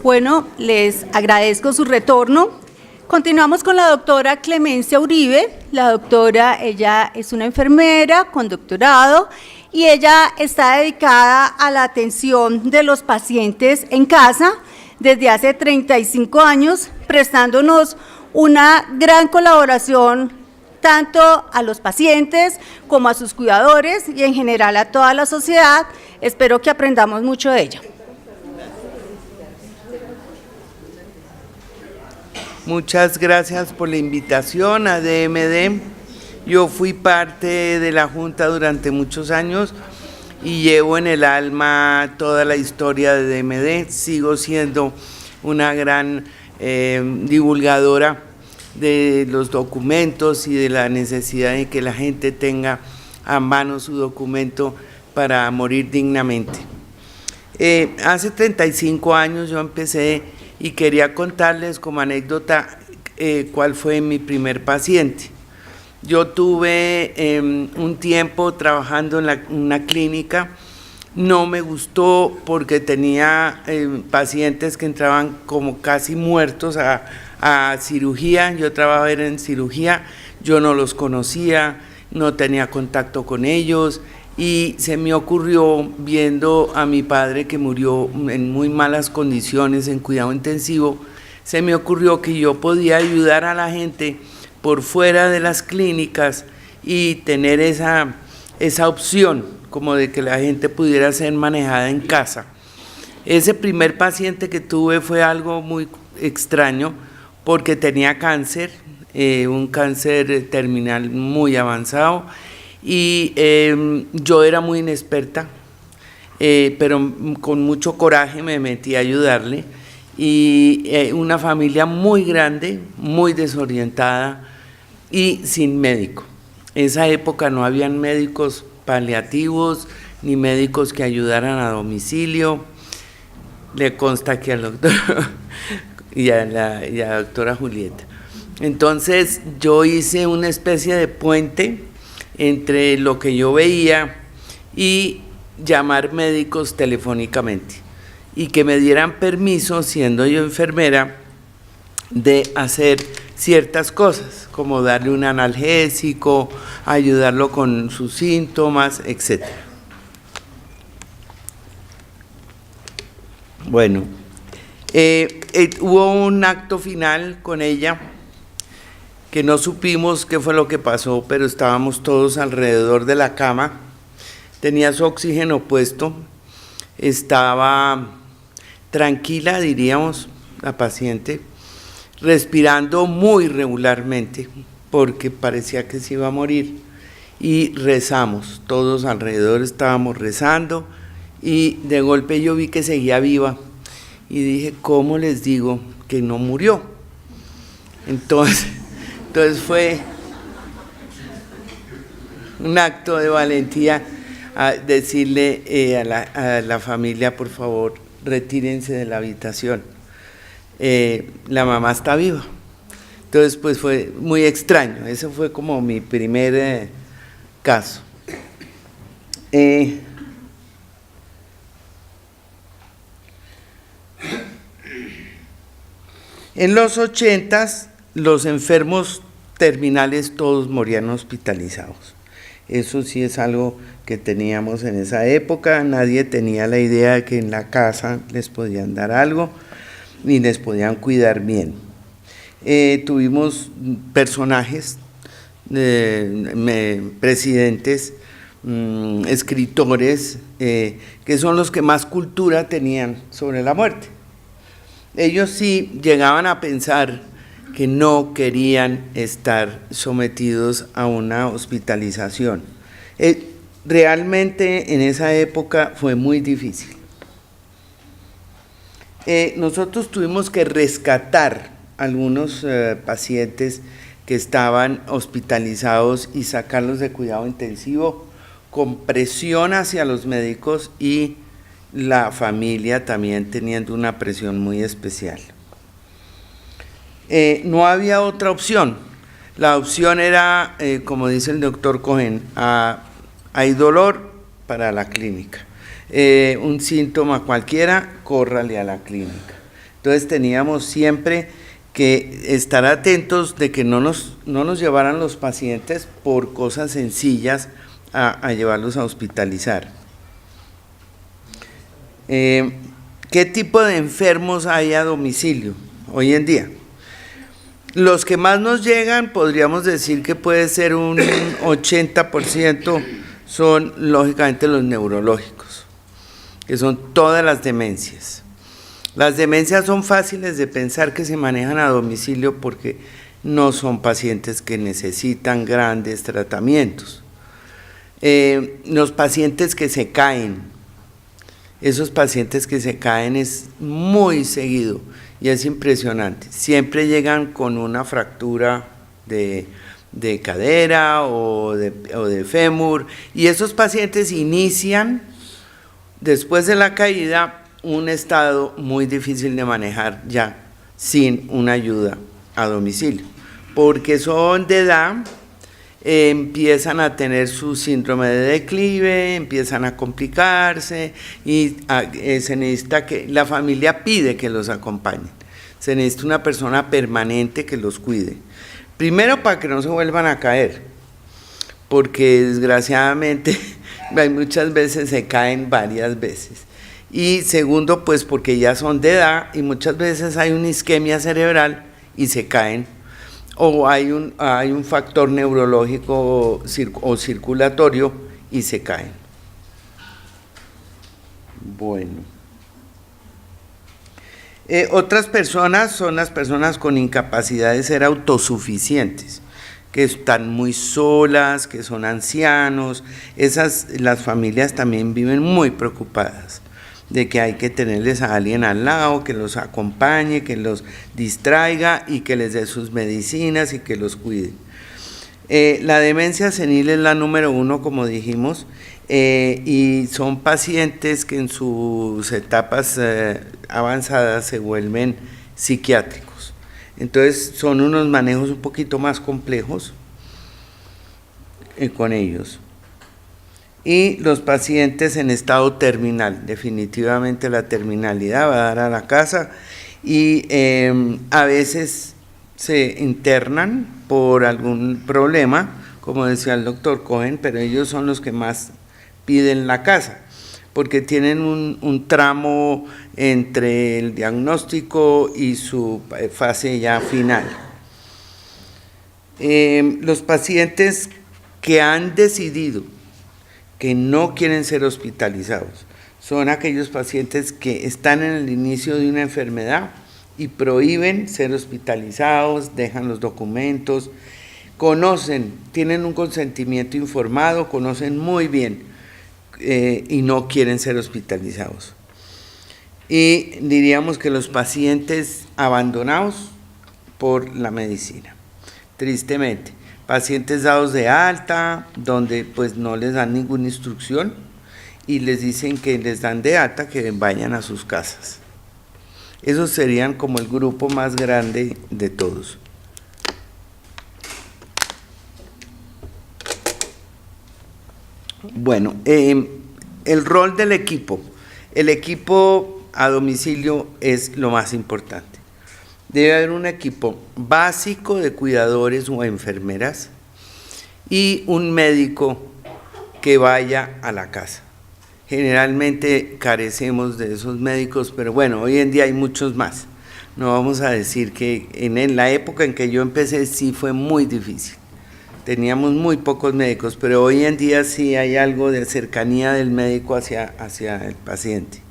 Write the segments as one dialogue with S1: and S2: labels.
S1: Bueno, les agradezco su retorno. Continuamos con la doctora Clemencia Uribe. La doctora, ella es una enfermera con doctorado y ella está dedicada a la atención de los pacientes en casa desde hace 35 años, prestándonos una gran colaboración tanto a los pacientes como a sus cuidadores y en general a toda la sociedad. Espero que aprendamos mucho de ella.
S2: Muchas gracias por la invitación a DMD. Yo fui parte de la Junta durante muchos años y llevo en el alma toda la historia de DMD. Sigo siendo una gran divulgadora de los documentos y de la necesidad de que la gente tenga a mano su documento para morir dignamente. Hace 35 años yo empecé y quería contarles como anécdota cuál fue mi primer paciente. Yo tuve un tiempo trabajando en una clínica, no me gustó porque tenía pacientes que entraban como casi muertos a cirugía. Yo trabajaba en cirugía, yo no los conocía, no tenía contacto con ellos y se me ocurrió, viendo a mi padre que murió en muy malas condiciones en cuidado intensivo, se me ocurrió que yo podía ayudar a la gente por fuera de las clínicas y tener esa opción como de que la gente pudiera ser manejada en casa. Ese primer paciente que tuve fue algo muy extraño porque tenía cáncer, un cáncer terminal muy avanzado y yo era muy inexperta, pero con mucho coraje me metí a ayudarle y una familia muy grande, muy desorientada y sin médico. En esa época no habían médicos paliativos ni médicos que ayudaran a domicilio. Le consta que al doctor y a la doctora Julieta. Entonces yo hice una especie de puente entre lo que yo veía y llamar médicos telefónicamente y que me dieran permiso, siendo yo enfermera, de hacer ciertas cosas, como darle un analgésico, ayudarlo con sus síntomas, etc. Bueno, hubo un acto final con ella que no supimos qué fue lo que pasó, pero estábamos todos alrededor de la cama, tenía su oxígeno puesto, estaba tranquila, diríamos, la paciente, respirando muy regularmente, porque parecía que se iba a morir, y rezamos, todos alrededor estábamos rezando, y de golpe yo vi que seguía viva, y dije, ¿cómo les digo que no murió? Entonces fue un acto de valentía a decirle a la familia, por favor, retírense de la habitación. La mamá está viva. Entonces, pues fue muy extraño. Ese fue como mi primer caso. En los 80s, los enfermos terminales todos morían hospitalizados. Eso sí es algo que teníamos en esa época. Nadie tenía la idea de que en la casa les podían dar algo ni les podían cuidar bien. Tuvimos personajes, presidentes, escritores, que son los que más cultura tenían sobre la muerte. Ellos sí llegaban a pensar que no querían estar sometidos a una hospitalización. Realmente en esa época fue muy difícil. Nosotros tuvimos que rescatar algunos pacientes que estaban hospitalizados y sacarlos de cuidado intensivo con presión hacia los médicos y la familia también teniendo una presión muy especial. No había otra opción. La opción era, como dice el doctor Cohen, hay dolor para la clínica. Un síntoma cualquiera, córrale a la clínica. Entonces teníamos siempre que estar atentos de que no nos llevaran los pacientes por cosas sencillas a llevarlos a hospitalizar. ¿Qué tipo de enfermos hay a domicilio hoy en día? Los que más nos llegan, podríamos decir que puede ser un 80%, son lógicamente los neurológicos, que son todas las demencias. Las demencias son fáciles de pensar que se manejan a domicilio porque no son pacientes que necesitan grandes tratamientos. Los pacientes que se caen, esos pacientes que se caen es muy seguido y es impresionante. Siempre llegan con una fractura de cadera o de fémur, y esos pacientes inician, después de la caída, un estado muy difícil de manejar ya sin una ayuda a domicilio, porque son de edad, empiezan a tener su síndrome de declive, empiezan a complicarse y se necesita que la familia pide que los acompañen, se necesita una persona permanente que los cuide, primero para que no se vuelvan a caer, porque desgraciadamente muchas veces se caen varias veces, y segundo pues porque ya son de edad y muchas veces hay una isquemia cerebral y se caen, o hay un factor neurológico o circulatorio y se caen. Bueno. Otras personas son las personas con incapacidad de ser autosuficientes, que están muy solas, que son ancianos. Las familias también viven muy preocupadas de que hay que tenerles a alguien al lado, que los acompañe, que los distraiga y que les dé sus medicinas y que los cuide. La demencia senil es la número 1, como dijimos, y son pacientes que en sus etapas avanzadas se vuelven psiquiátricos. Entonces son unos manejos un poquito más complejos con ellos. Y los pacientes en estado terminal, definitivamente la terminalidad va a dar a la casa y a veces se internan por algún problema, como decía el doctor Cohen, pero ellos son los que más piden la casa, porque tienen un tramo entre el diagnóstico y su fase ya final. Los pacientes que han decidido que no quieren ser hospitalizados son aquellos pacientes que están en el inicio de una enfermedad y prohíben ser hospitalizados, dejan los documentos, conocen, tienen un consentimiento informado, conocen muy bien y no quieren ser hospitalizados. Y diríamos que los pacientes abandonados por la medicina, tristemente. Pacientes dados de alta, donde pues no les dan ninguna instrucción y les dicen que les dan de alta, que vayan a sus casas. Esos serían como el grupo más grande de todos. Bueno, el rol del equipo. El equipo a domicilio es lo más importante. Debe haber un equipo básico de cuidadores o enfermeras y un médico que vaya a la casa. Generalmente carecemos de esos médicos, pero bueno, hoy en día hay muchos más. No vamos a decir que en la época en que yo empecé sí fue muy difícil. Teníamos muy pocos médicos, pero hoy en día sí hay algo de cercanía del médico hacia el paciente.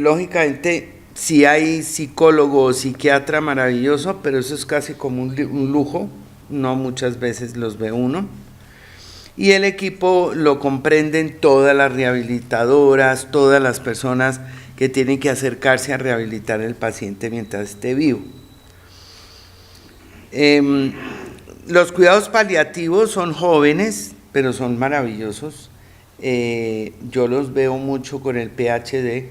S2: Lógicamente, sí hay psicólogo o psiquiatra maravilloso, pero eso es casi como un lujo, no muchas veces los ve uno. Y el equipo lo comprenden todas las rehabilitadoras, todas las personas que tienen que acercarse a rehabilitar al paciente mientras esté vivo. Los cuidados paliativos son jóvenes, pero son maravillosos. Yo los veo mucho con el PhD.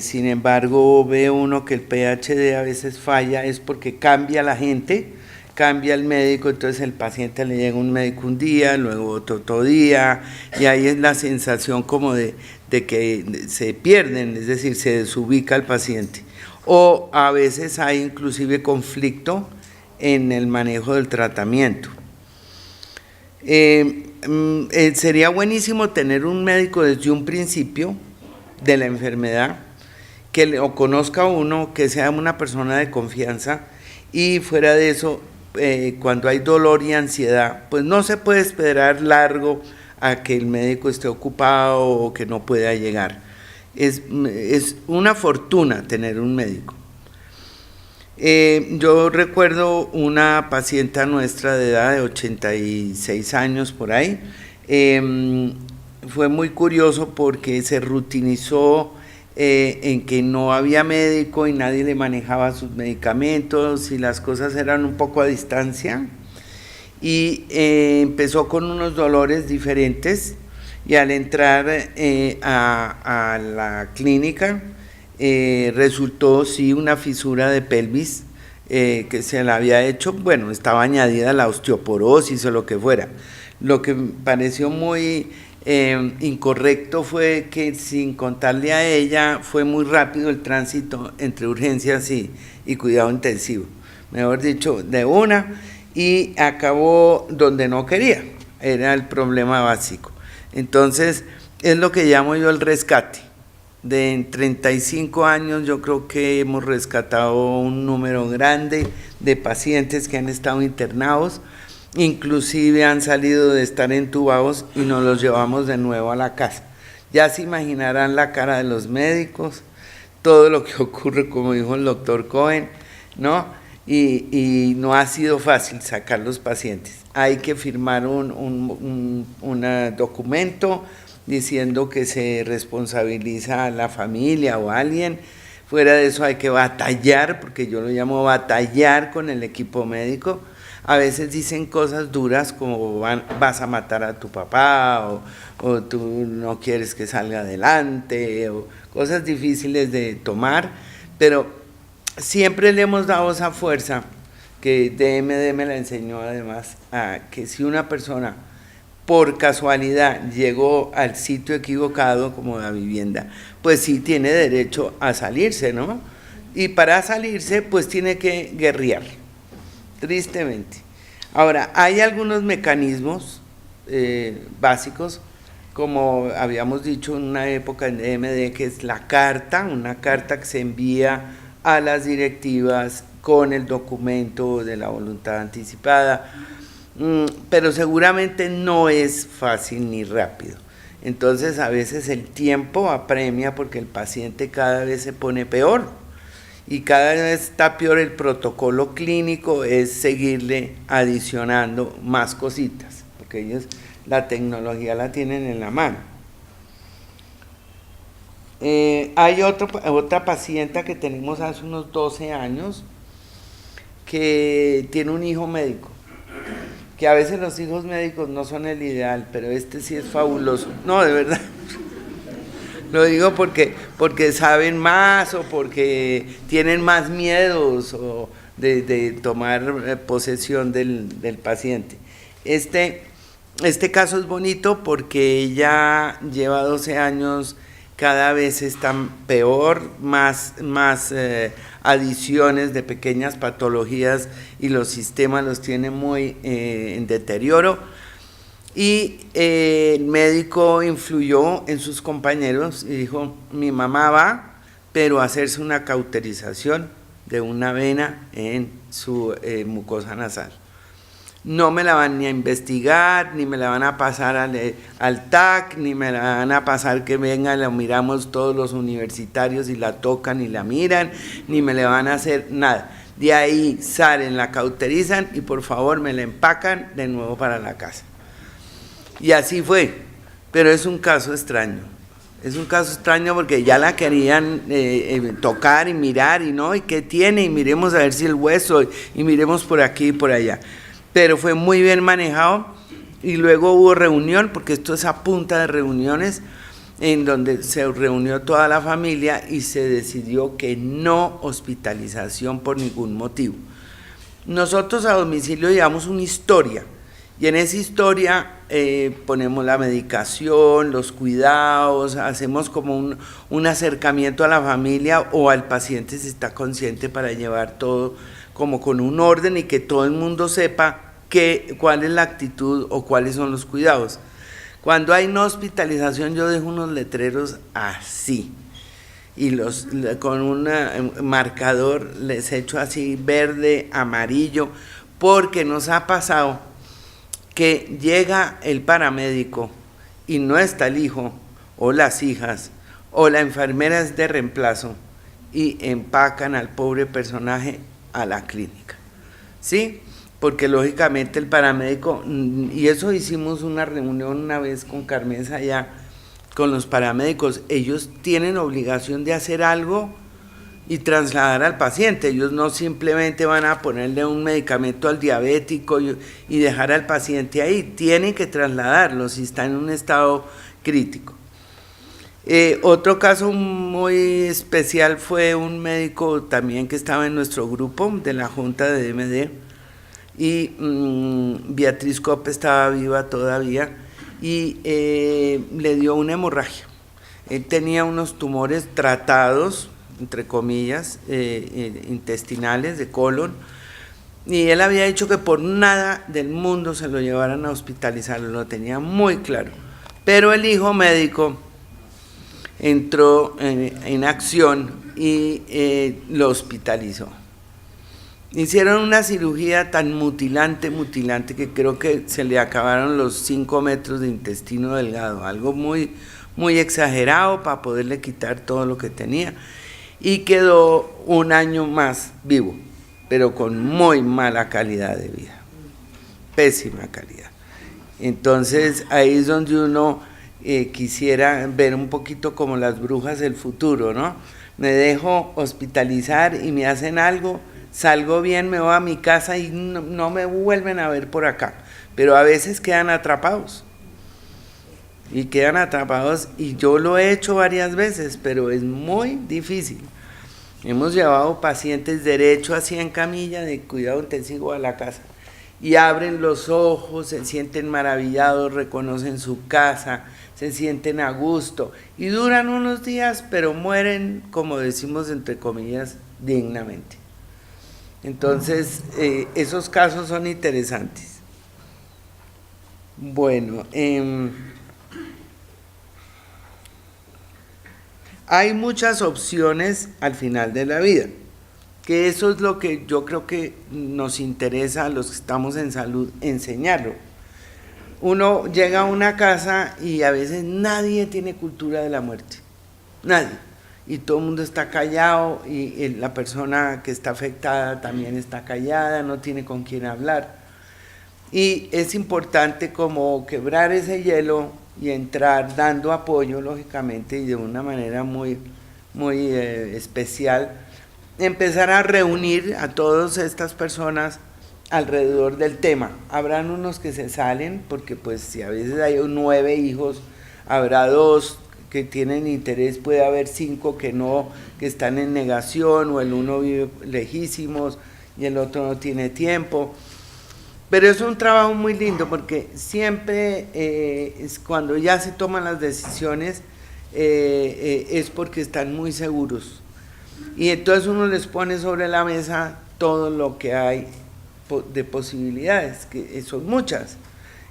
S2: Sin embargo, ve uno que el PhD a veces falla, es porque cambia la gente cambia el médico, entonces el paciente le llega un médico un día, luego otro día, y ahí es la sensación como de que se pierden, es decir, se desubica el paciente. O a veces hay inclusive conflicto en el manejo del tratamiento. Sería buenísimo tener un médico desde un principio de la enfermedad, que lo conozca uno, que sea una persona de confianza, y fuera de eso, cuando hay dolor y ansiedad, pues no se puede esperar largo a que el médico esté ocupado o que no pueda llegar. Es una fortuna tener un médico. Yo recuerdo una paciente nuestra de edad de 86 años por ahí. Fue muy curioso porque se rutinizó en que no había médico y nadie le manejaba sus medicamentos y las cosas eran un poco a distancia, y empezó con unos dolores diferentes, y al entrar a la clínica resultó sí una fisura de pelvis que se la había hecho, bueno, estaba añadida la osteoporosis o lo que fuera. Lo que me pareció muy incorrecto fue que, sin contarle a ella, fue muy rápido el tránsito entre urgencias y cuidado intensivo, mejor dicho, de una, y acabó donde no quería, era el problema básico. Entonces, es lo que llamo yo el rescate. En 35 años yo creo que hemos rescatado un número grande de pacientes que han estado internados, inclusive han salido de estar entubados y nos los llevamos de nuevo a la casa. Ya se imaginarán la cara de los médicos, todo lo que ocurre, como dijo el doctor Cohen, ¿no? Y no ha sido fácil sacar los pacientes. Hay que firmar un documento diciendo que se responsabiliza a la familia o a alguien. Fuera de eso hay que batallar, porque yo lo llamo batallar con el equipo médico. A veces dicen cosas duras como vas a matar a tu papá, o tú no quieres que salga adelante, o cosas difíciles de tomar, pero siempre le hemos dado esa fuerza que DMD me la enseñó además, a que si una persona por casualidad llegó al sitio equivocado, como la vivienda, pues sí tiene derecho a salirse, ¿no? Y para salirse, pues tiene que guerrear, tristemente. Ahora, hay algunos mecanismos básicos, como habíamos dicho en una época en DMD, que es la carta, una carta que se envía a las directivas con el documento de la voluntad anticipada, pero seguramente no es fácil ni rápido. Entonces a veces el tiempo apremia porque el paciente cada vez se pone peor y cada vez está peor el protocolo clínico, es seguirle adicionando más cositas, porque ellos la tecnología la tienen en la mano. Hay otra paciente que tenemos hace unos 12 años que tiene un hijo médico, que a veces los hijos médicos no son el ideal, pero este sí es fabuloso. No, de verdad. Lo digo porque saben más o porque tienen más miedos o de tomar posesión del paciente. Este caso es bonito porque ella lleva 12 años, cada vez está peor, más adiciones de pequeñas patologías y los sistemas los tiene muy en deterioro. Y el médico influyó en sus compañeros y dijo, mi mamá va, pero a hacerse una cauterización de una vena en su mucosa nasal. No me la van ni a investigar, ni me la van a pasar al TAC, ni me la van a pasar que venga, la miramos todos los universitarios y la tocan y la miran, ni me le van a hacer nada. De ahí salen, la cauterizan y por favor me la empacan de nuevo para la casa. Y así fue, pero es un caso extraño. Es un caso extraño porque ya la querían tocar y mirar y no, ¿y qué tiene? Y miremos a ver si el hueso, y miremos por aquí y por allá. Pero fue muy bien manejado y luego hubo reunión, porque esto es a punta de reuniones, en donde se reunió toda la familia y se decidió que no hospitalización por ningún motivo. Nosotros a domicilio llevamos una historia y en esa historia ponemos la medicación, los cuidados, hacemos como un acercamiento a la familia o al paciente si está consciente para llevar todo como con un orden y que todo el mundo sepa cuál es la actitud o cuáles son los cuidados. Cuando hay no hospitalización yo dejo unos letreros así y con un marcador les echo así verde, amarillo, porque nos ha pasado que llega el paramédico y no está el hijo o las hijas o la enfermera es de reemplazo y empacan al pobre personaje a la clínica, ¿sí? Porque lógicamente el paramédico, y eso hicimos una reunión una vez con Carmen allá, con los paramédicos, ellos tienen obligación de hacer algo y trasladar al paciente, ellos no simplemente van a ponerle un medicamento al diabético y dejar al paciente ahí, tienen que trasladarlo si está en un estado crítico. Otro caso muy especial fue un médico también que estaba en nuestro grupo de la Junta de DMD y Beatriz Cope estaba viva todavía y le dio una hemorragia. Él tenía unos tumores tratados, entre comillas, intestinales, de colon, y él había dicho que por nada del mundo se lo llevaran a hospitalizarlo, lo tenía muy claro. Pero el hijo médico entró en acción y lo hospitalizó. Hicieron una cirugía tan mutilante que creo que se le acabaron los 5 metros de intestino delgado, algo muy, muy exagerado para poderle quitar todo lo que tenía. Y quedó un año más vivo, pero con muy mala calidad de vida, pésima calidad. Entonces ahí es donde uno quisiera ver un poquito como las brujas del futuro, ¿no? Me dejo hospitalizar y me hacen algo, salgo bien, me voy a mi casa y no me vuelven a ver por acá, pero a veces quedan atrapados. Y yo lo he hecho varias veces, pero es muy difícil. Hemos llevado pacientes derecho así en camilla de cuidado intensivo a la casa y abren los ojos, se sienten maravillados, reconocen su casa, se sienten a gusto y duran unos días, pero mueren, como decimos entre comillas, dignamente. Entonces, esos casos son interesantes. Bueno, hay muchas opciones al final de la vida, que eso es lo que yo creo que nos interesa a los que estamos en salud, enseñarlo. Uno llega a una casa y a veces nadie tiene cultura de la muerte, nadie, y todo el mundo está callado y la persona que está afectada también está callada, no tiene con quién hablar. Y es importante como quebrar ese hielo y entrar dando apoyo, lógicamente, y de una manera muy, muy especial, empezar a reunir a todas estas personas alrededor del tema. Habrán unos que se salen, porque pues si a veces hay 9 hijos, habrá 2 que tienen interés, puede haber 5 que no, que están en negación, o el uno vive lejísimos y el otro no tiene tiempo. Pero es un trabajo muy lindo porque siempre es cuando ya se toman las decisiones es porque están muy seguros. Y entonces uno les pone sobre la mesa todo lo que hay de posibilidades, que son muchas,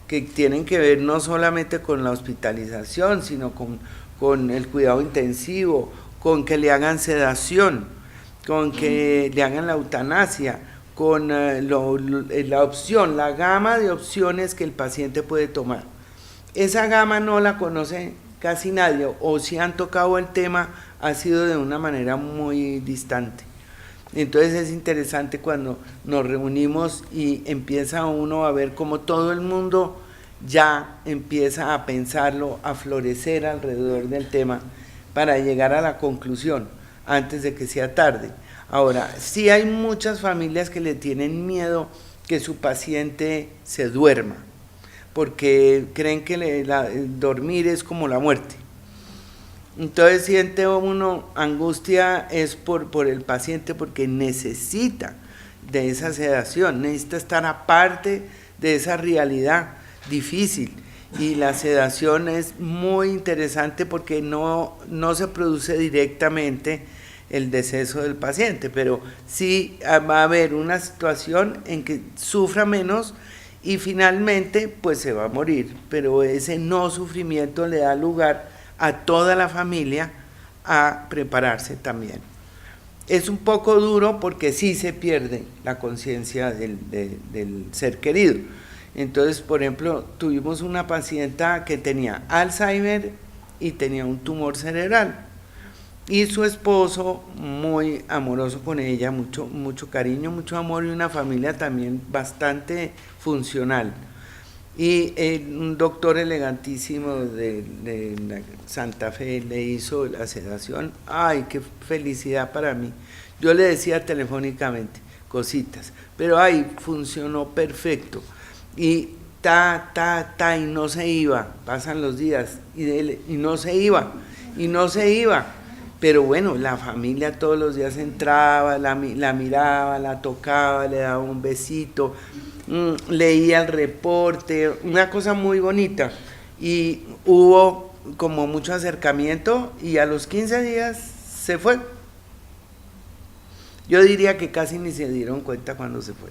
S2: que tienen que ver no solamente con la hospitalización, sino con el cuidado intensivo, con que le hagan sedación, con que le hagan la eutanasia, con la opción, la gama de opciones que el paciente puede tomar. Esa gama no la conoce casi nadie, o si han tocado el tema, ha sido de una manera muy distante. Entonces es interesante cuando nos reunimos y empieza uno a ver cómo todo el mundo ya empieza a pensarlo, a florecer alrededor del tema para llegar a la conclusión antes de que sea tarde. Ahora, sí hay muchas familias que le tienen miedo que su paciente se duerma, porque creen que dormir es como la muerte. Entonces siente uno angustia es por el paciente porque necesita, de esa sedación, necesita estar aparte de esa realidad difícil. Y la sedación es muy interesante porque no se produce directamente el deceso del paciente, pero sí va a haber una situación en que sufra menos y finalmente pues se va a morir, pero ese no sufrimiento le da lugar a toda la familia a prepararse también. Es un poco duro porque sí se pierde la conciencia del ser querido. Entonces, por ejemplo, tuvimos una pacienta que tenía Alzheimer y tenía un tumor cerebral. Y su esposo, muy amoroso con ella, mucho cariño, mucho amor, y una familia también bastante funcional. Y un doctor elegantísimo de Santa Fe le hizo la sedación. ¡Ay, qué felicidad para mí! Yo le decía telefónicamente cositas, pero ¡ay, funcionó perfecto! Y y no se iba, pasan los días, y no se iba. Pero bueno, la familia todos los días entraba, la miraba, la tocaba, le daba un besito, leía el reporte, una cosa muy bonita. Y hubo como mucho acercamiento y a los 15 días se fue. Yo diría que casi ni se dieron cuenta cuando se fue.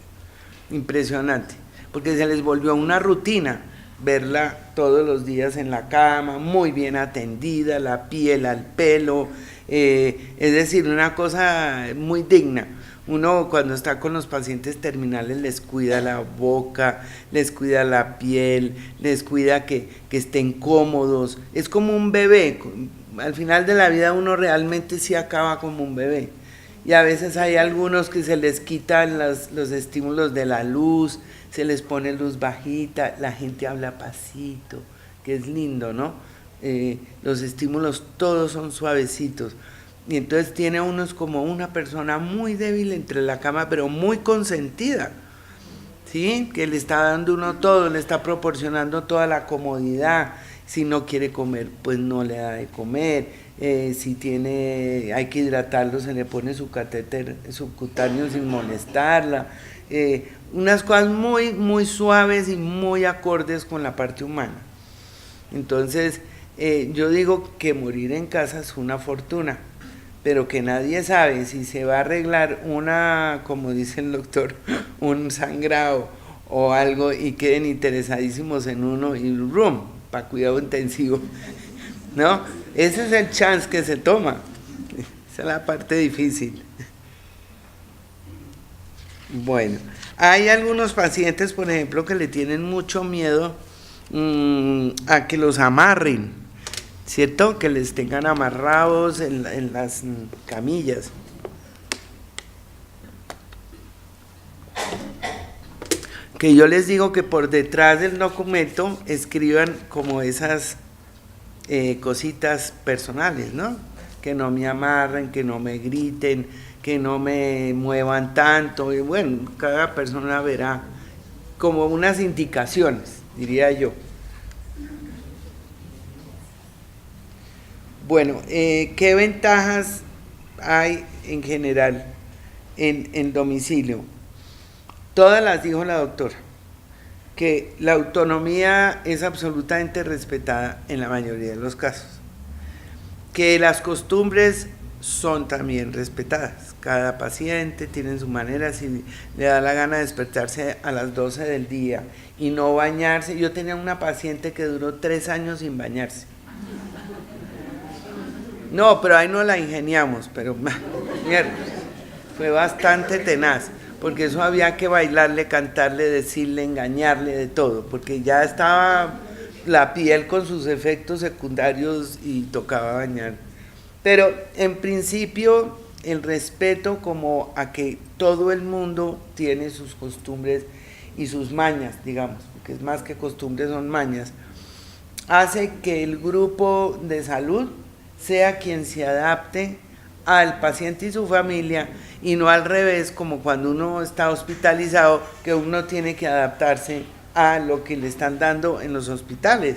S2: Impresionante, porque se les volvió una rutina verla todos los días en la cama, muy bien atendida, la piel al pelo, es decir, una cosa muy digna. Uno cuando está con los pacientes terminales les cuida la boca, les cuida la piel, les cuida que estén cómodos, es como un bebé. Al final de la vida uno realmente sí acaba como un bebé, y a veces hay algunos que se les quitan los estímulos de la luz, se les pone luz bajita, la gente habla pasito, que es lindo, ¿no? Los estímulos todos son suavecitos, y entonces tiene unos como una persona muy débil entre la cama, pero muy consentida, ¿sí? Que le está dando uno todo, le está proporcionando toda la comodidad. Si no quiere comer, pues no le da de comer. Si hay que hidratarlo, se le pone su catéter subcutáneo sin molestarla. Unas cosas muy, muy suaves y muy acordes con la parte humana. Entonces, yo digo que morir en casa es una fortuna, pero que nadie sabe si se va a arreglar como dice el doctor, un sangrado o algo, y queden interesadísimos en uno y para cuidado intensivo, ¿no? Ese es el chance que se toma. Esa es la parte difícil. Bueno, hay algunos pacientes, por ejemplo, que le tienen mucho miedo a que los amarren, ¿cierto? Que les tengan amarrados en las camillas. Que yo les digo que por detrás del documento escriban como esas cositas personales, ¿no? Que no me amarren, que no me griten, que no me muevan tanto. Y bueno, cada persona verá como unas indicaciones, diría yo. Bueno, ¿qué ventajas hay en general en domicilio? Todas las dijo la doctora, que la autonomía es absolutamente respetada en la mayoría de los casos, que las costumbres son también respetadas, cada paciente tiene su manera, si le da la gana de despertarse a las 12 del día y no bañarse. Yo tenía una paciente que duró 3 años sin bañarse. No, pero ahí no la ingeniamos, pero mierda, fue bastante tenaz, porque eso había que bailarle, cantarle, decirle, engañarle, de todo, porque ya estaba la piel con sus efectos secundarios y tocaba bañar. Pero en principio el respeto como a que todo el mundo tiene sus costumbres y sus mañas, digamos, porque es más que costumbres, son mañas, hace que el grupo de salud sea quien se adapte al paciente y su familia, y no al revés, como cuando uno está hospitalizado, que uno tiene que adaptarse a lo que le están dando en los hospitales.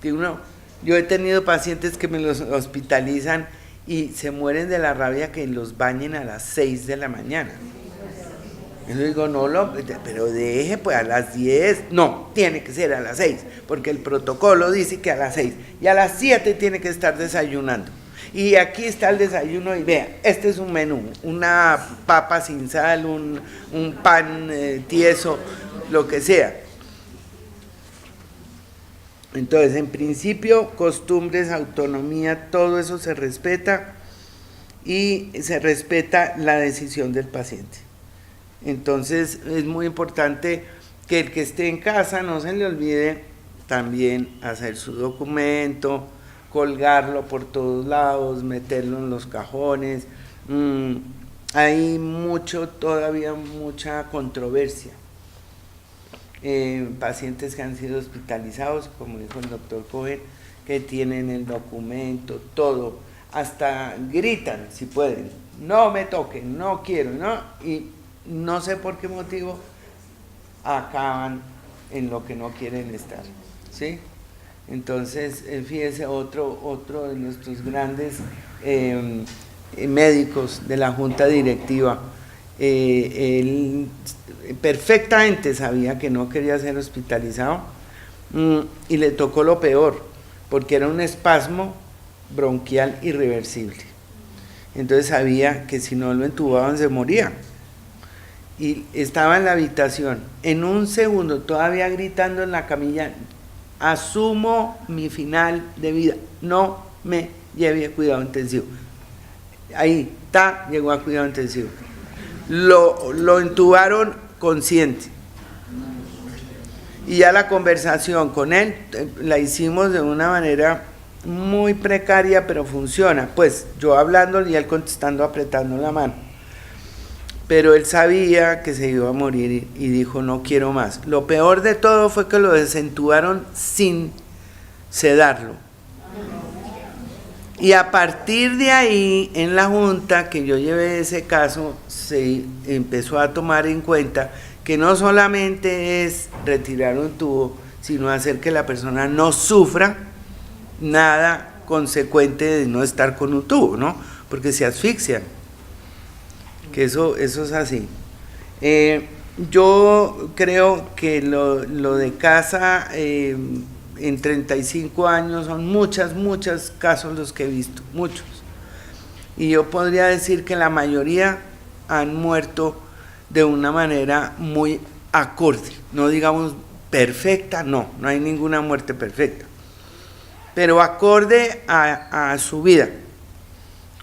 S2: Yo he tenido pacientes que me los hospitalizan y se mueren de la rabia que los bañen a las 6 de la mañana. Y yo digo, no, pero deje pues a las 10, no, tiene que ser a las 6, porque el protocolo dice que a las 6, y a las 7 tiene que estar desayunando. Y aquí está el desayuno, y vea, este es un menú, una papa sin sal, un pan tieso, lo que sea. Entonces, en principio, costumbres, autonomía, todo eso se respeta, y se respeta la decisión del paciente. Entonces es muy importante que el que esté en casa no se le olvide también hacer su documento, colgarlo por todos lados, meterlo en los cajones. Hay todavía mucha controversia. Pacientes que han sido hospitalizados, como dijo el doctor Cohen, que tienen el documento, todo, hasta gritan si pueden, no me toquen, no quiero, ¿no? Y no sé por qué motivo acaban en lo que no quieren estar, ¿sí? Entonces, fíjese, otro de nuestros grandes médicos de la junta directiva, él perfectamente sabía que no quería ser hospitalizado, y le tocó lo peor, porque era un espasmo bronquial irreversible. Entonces sabía que si no lo entubaban se moría. Y estaba en la habitación, en un segundo, todavía gritando en la camilla, asumo mi final de vida, no me lleve a cuidado intensivo. Ahí está, llegó a cuidado intensivo. Lo entubaron consciente. Y ya la conversación con él la hicimos de una manera muy precaria, pero funciona. Pues yo hablando y él contestando, apretando la mano. Pero él sabía que se iba a morir y dijo, no quiero más. Lo peor de todo fue que lo desentubaron sin sedarlo. Y a partir de ahí, en la junta que yo llevé ese caso, se empezó a tomar en cuenta que no solamente es retirar un tubo, sino hacer que la persona no sufra nada consecuente de no estar con un tubo, ¿no? Porque se asfixian. Que eso es así. Yo creo que lo de casa en 35 años son muchos casos los que he visto, muchos. Y yo podría decir que la mayoría han muerto de una manera muy acorde, no digamos perfecta, no hay ninguna muerte perfecta, pero acorde a su vida,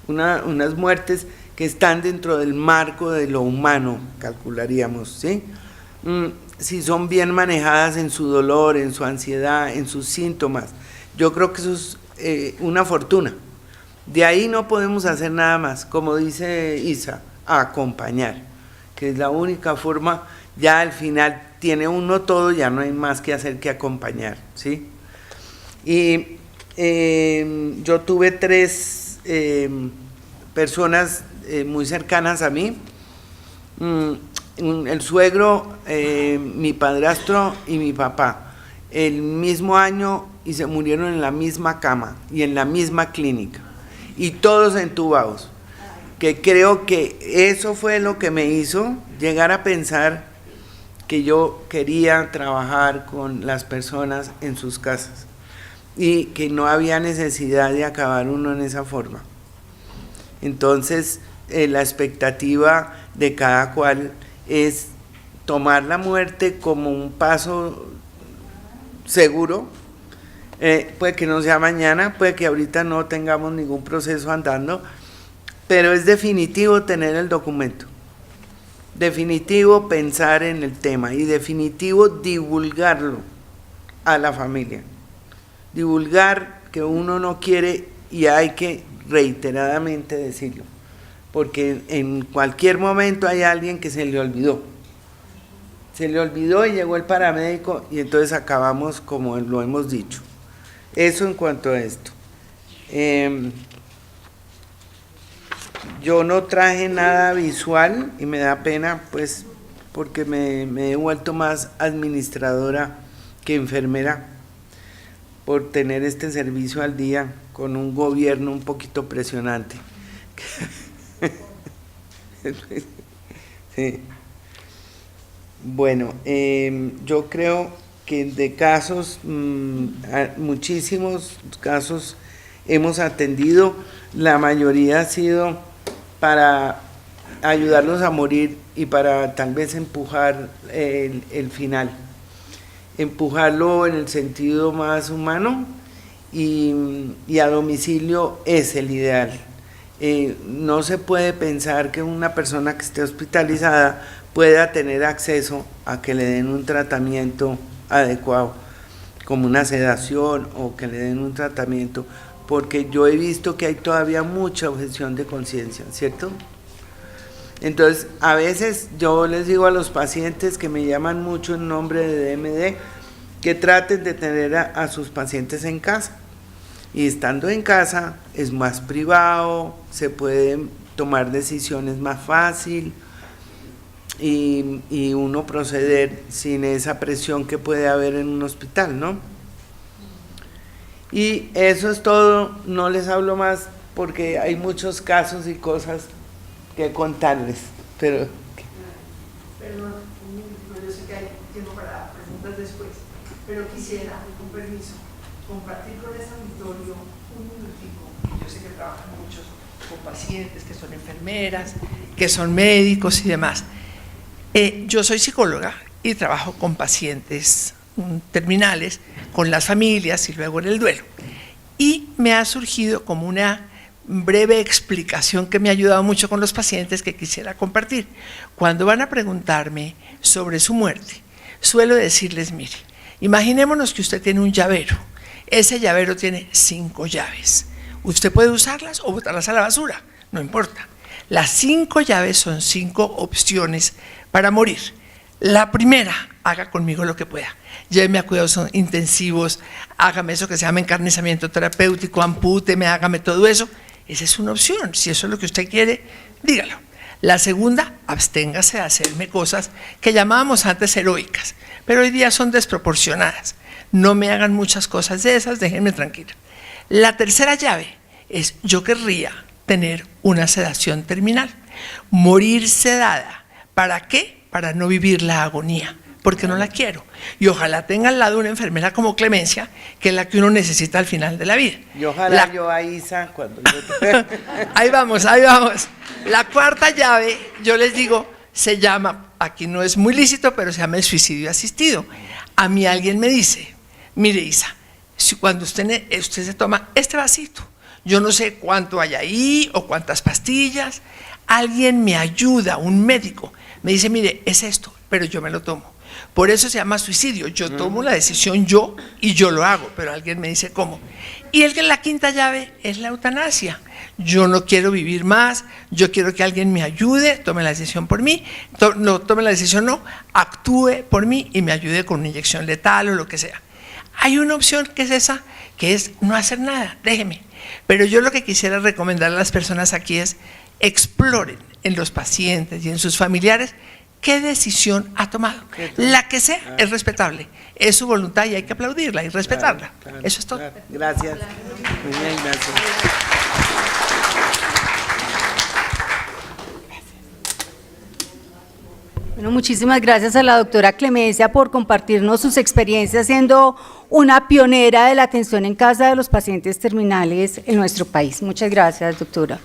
S2: unas muertes que están dentro del marco de lo humano, calcularíamos, ¿sí? Si son bien manejadas en su dolor, en su ansiedad, en sus síntomas, yo creo que eso es una fortuna. De ahí no podemos hacer nada más, como dice Isa, acompañar, que es la única forma. Ya al final tiene uno todo, ya no hay más que hacer que acompañar, ¿sí? Y yo tuve 3 personas muy cercanas a mí, el suegro, mi padrastro y mi papá, el mismo año, y se murieron en la misma cama y en la misma clínica, y todos entubados, que creo que eso fue lo que me hizo llegar a pensar que yo quería trabajar con las personas en sus casas y que no había necesidad de acabar uno en esa forma. Entonces, la expectativa de cada cual es tomar la muerte como un paso seguro. Puede que no sea mañana, puede que ahorita no tengamos ningún proceso andando, pero es definitivo tener el documento, definitivo pensar en el tema y definitivo divulgarlo a la familia, divulgar que uno no quiere y hay que reiteradamente decirlo, porque en cualquier momento hay alguien que se le olvidó y llegó el paramédico y entonces acabamos como lo hemos dicho. Eso en cuanto a esto. Yo no traje nada visual y me da pena, pues, porque me he vuelto más administradora que enfermera por tener este servicio al día con un gobierno un poquito presionante. Sí. Bueno, yo creo que de casos, muchísimos casos hemos atendido, la mayoría ha sido para ayudarlos a morir y para tal vez empujar el final, empujarlo en el sentido más humano y a domicilio es el ideal. No se puede pensar que una persona que esté hospitalizada pueda tener acceso a que le den un tratamiento adecuado, como una sedación o que le den un tratamiento, porque yo he visto que hay todavía mucha objeción de conciencia, ¿cierto? Entonces, a veces yo les digo a los pacientes que me llaman mucho en nombre de DMD que traten de tener a sus pacientes en casa. Y estando en casa es más privado, se pueden tomar decisiones más fácil y uno proceder sin esa presión que puede haber en un hospital, ¿no? Y eso es todo, no les hablo más porque hay muchos casos y cosas que contarles, pero...
S3: Perdón, yo sé que hay tiempo para preguntas después, pero quisiera, con permiso, compartir con este auditorio un minutico. Yo sé que trabajan muchos con pacientes que son enfermeras, que son médicos y demás. Yo soy psicóloga y trabajo con pacientes terminales, con las familias y luego en el duelo. Y me ha surgido como una breve explicación que me ha ayudado mucho con los pacientes que quisiera compartir. Cuando van a preguntarme sobre su muerte, suelo decirles, mire, imaginémonos que usted tiene un llavero. Ese llavero tiene 5 llaves. Usted puede usarlas o botarlas a la basura, no importa. Las 5 llaves son 5 opciones para morir. La primera, haga conmigo lo que pueda. Lléveme a cuidados intensivos, hágame eso que se llama encarnizamiento terapéutico, ampúteme, hágame todo eso. Esa es una opción. Si eso es lo que usted quiere, dígalo. La segunda, absténgase de hacerme cosas que llamábamos antes heroicas, pero hoy día son desproporcionadas. No me hagan muchas cosas de esas, déjenme tranquila. La tercera llave es, yo querría tener una sedación terminal, morir sedada. ¿Para qué? Para no vivir la agonía, porque no la quiero. Y ojalá tenga al lado una enfermera como Clemencia, que es la que uno necesita al final de la vida.
S2: Y ojalá yo a Isa cuando yo...
S3: Ahí vamos, ahí vamos. La cuarta llave, yo les digo, se llama, aquí no es muy lícito, pero se llama el suicidio asistido. A mí alguien me dice, mire Isa, si cuando usted se toma este vasito, yo no sé cuánto hay ahí o cuántas pastillas, alguien me ayuda, un médico, me dice, mire, es esto, pero yo me lo tomo. Por eso se llama suicidio. Yo tomo la decisión yo y yo lo hago, pero alguien me dice cómo. Y la quinta llave es la eutanasia. Yo no quiero vivir más, yo quiero que alguien me ayude, tome la decisión por mí, no tome la decisión, no, actúe por mí y me ayude con una inyección letal o lo que sea. Hay una opción que es esa, que es no hacer nada, déjeme. Pero yo lo que quisiera recomendar a las personas aquí es exploren en los pacientes y en sus familiares qué decisión ha tomado. La que sea es respetable, es su voluntad y hay que aplaudirla y respetarla. Claro, eso es todo.
S2: Claro. Gracias. Muy bien, gracias.
S1: Bueno, muchísimas gracias a la doctora Clemencia por compartirnos sus experiencias siendo una pionera de la atención en casa de los pacientes terminales en nuestro país. Muchas gracias, doctora.